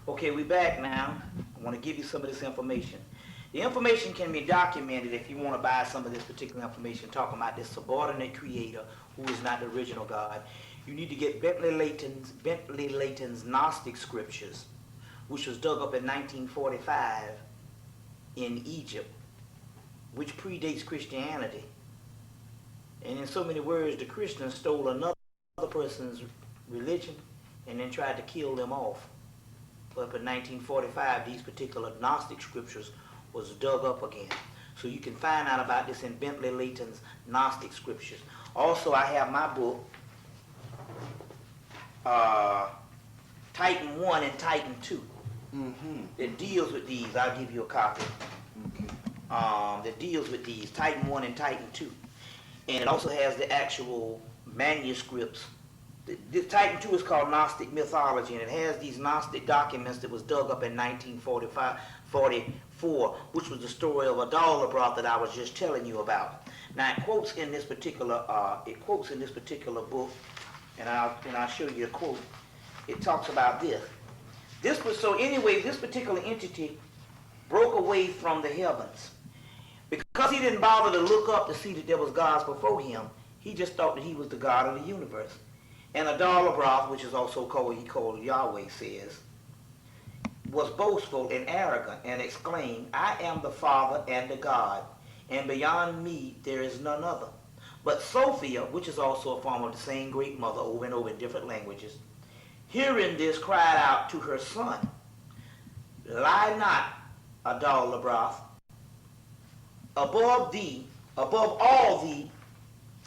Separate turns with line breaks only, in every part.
Okay, we back now. I want to give you some of this information. The information can be documented if you want to buy some of this particular information, talking about this subordinate creator who is not the original God. You need to get Bentley Layton's Gnostic scriptures, which was dug up in 1945 in Egypt, which predates Christianity. And in so many words, the Christians stole another person's religion and then tried to kill them off. Up in 1945, these particular Gnostic scriptures was dug up again. So you can find out about this in Bentley Layton's Gnostic scriptures. Also, I have my book, Titan 1 and Titan 2. That deals with these. I'll give you a copy.
Okay.
That deals with these, Titan 1 and Titan 2. And it also has the actual manuscripts. The Titan 2 is called Gnostic Mythology, and it has these Gnostic documents that was dug up in 1944, which was the story of Adalabroth that I was just telling you about. Now it quotes in this particular book, and I'll show you a quote. It talks about this. This particular entity broke away from the heavens. Because he didn't bother to look up to see that there was gods before him, he just thought that he was the God of the universe. And Adalabroth, which is also called Yahweh, says, was boastful and arrogant and exclaimed, I am the Father and the God, and beyond me there is none other. But Sophia, which is also a form of the same great mother over and over in different languages, hearing this cried out to her son, Lie not, Adalabroth, above all thee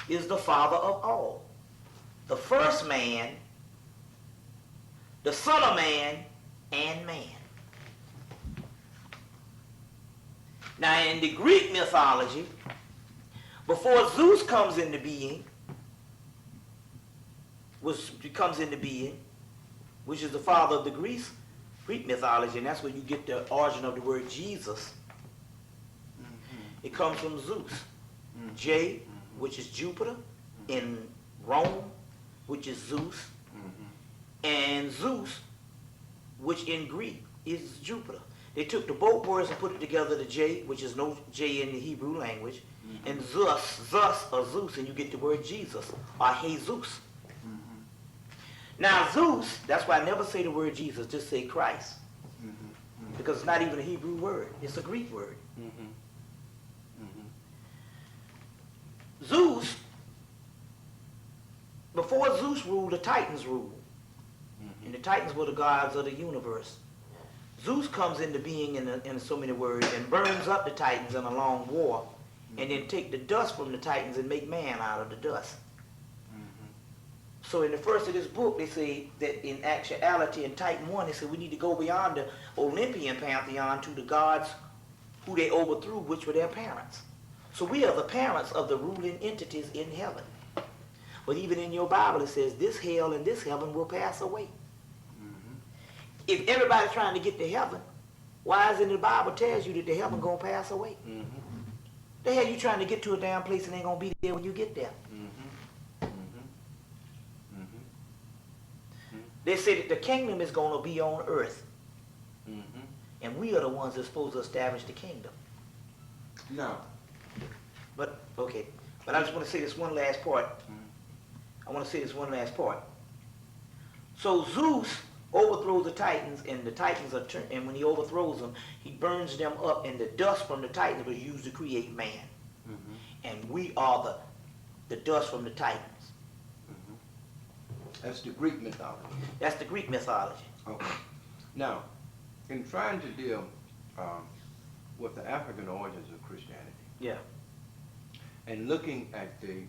is the Father of all, the first man, the Son of Man, and man. Now in the Greek mythology, before Zeus comes into being, which is the father of the Greek mythology, and that's where you get the origin of the word Jesus. It comes from Zeus. J, which is Jupiter, in Rome, which is Zeus, and Zeus, which in Greek is Jupiter. They took the both words and put it together, the J, which is no J in the Hebrew language, and Zeus, or Zeus, and you get the word Jesus, or Jesus. Now Zeus, that's why I never say the word Jesus, just say Christ. Because it's not even a Hebrew word, it's a Greek word. Zeus, before Zeus ruled, the Titans ruled. And the Titans were the gods of the universe. Zeus comes into being in so many words and burns up the Titans in a long war, and then take the dust from the Titans and make man out of the dust. So in the first of this book, they say that in actuality, in Titan 1, they say we need to go beyond the Olympian pantheon to the gods who they overthrew, which were their parents. So we are the parents of the ruling entities in heaven. But even in your Bible, it says this hell and this heaven will pass away. If everybody's trying to get to heaven, why is it in the Bible tells you that the heaven going to pass away? The hell you trying to get to a damn place and ain't going to be there when you get there? They say that the kingdom is going to be on earth. And we are the ones that's supposed to establish the kingdom.
No.
But, okay. But I just want to say this one last part. So Zeus overthrows the Titans, and the Titans are and when he overthrows them, he burns them up, and the dust from the Titans was used to create man. And we are the dust from the Titans.
That's the Greek mythology.
That's the Greek mythology.
Okay. Now, in trying to deal with the African origins of Christianity, and looking at the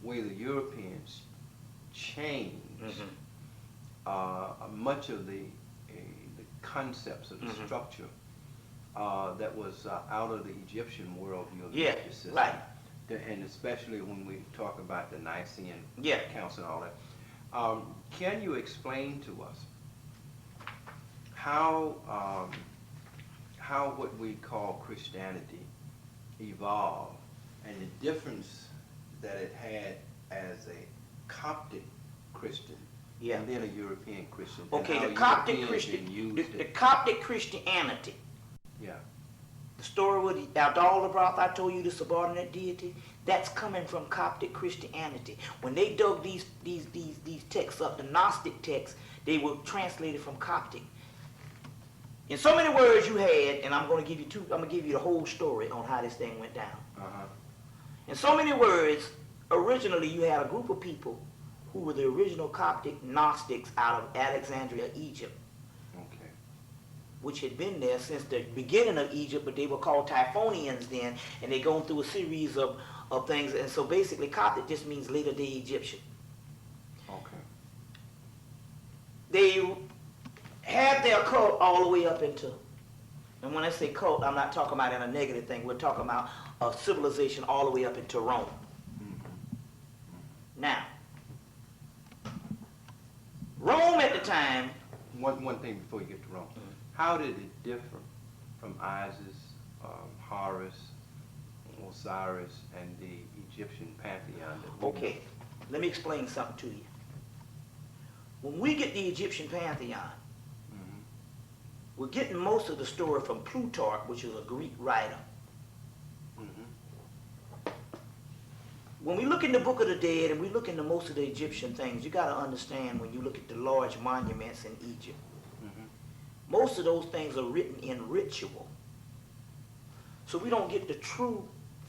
way the Europeans changed much of the concepts of the structure that was out of the Egyptian worldview of the religious system. And especially when we talk about the Nicene Council and all that. Can you explain to us how what we call Christianity evolved, and the difference that it had as a Coptic Christian
Yeah.
And then a European Christian.
Okay,
and
the
how
Coptic
Europeans
Christian,
then used
the
it.
Coptic Christianity.
Yeah.
The story with Abdallah I told you, the subordinate deity, that's coming from Coptic Christianity. When they dug these texts up, the Gnostic texts, they were translated from Coptic. In so many words you had, and I'm going to give you the whole story on how this thing went down.
Uh-huh.
In so many words, originally you had a group of people who were the original Coptic Gnostics out of Alexandria, Egypt,
Okay.
which had been there since the beginning of Egypt, but they were called Typhonians then, and they're going through a series of things. And so basically Coptic just means later day Egyptian.
Okay.
They had their cult all the way up into, and when I say cult, I'm not talking about in a negative thing, we're talking about a civilization all the way up into Rome. Now, Rome at the time.
One thing before you get to Rome. How did it differ from Isis, Horus, Osiris, and the Egyptian pantheon?
Okay, let me explain something to you. When we get the Egyptian pantheon, we're getting most of the story from Plutarch, which is a Greek writer. When we look in the Book of the Dead and we look into most of the Egyptian things, you got to understand when you look at the large monuments in Egypt, most of those things are written in ritual. So we don't get the true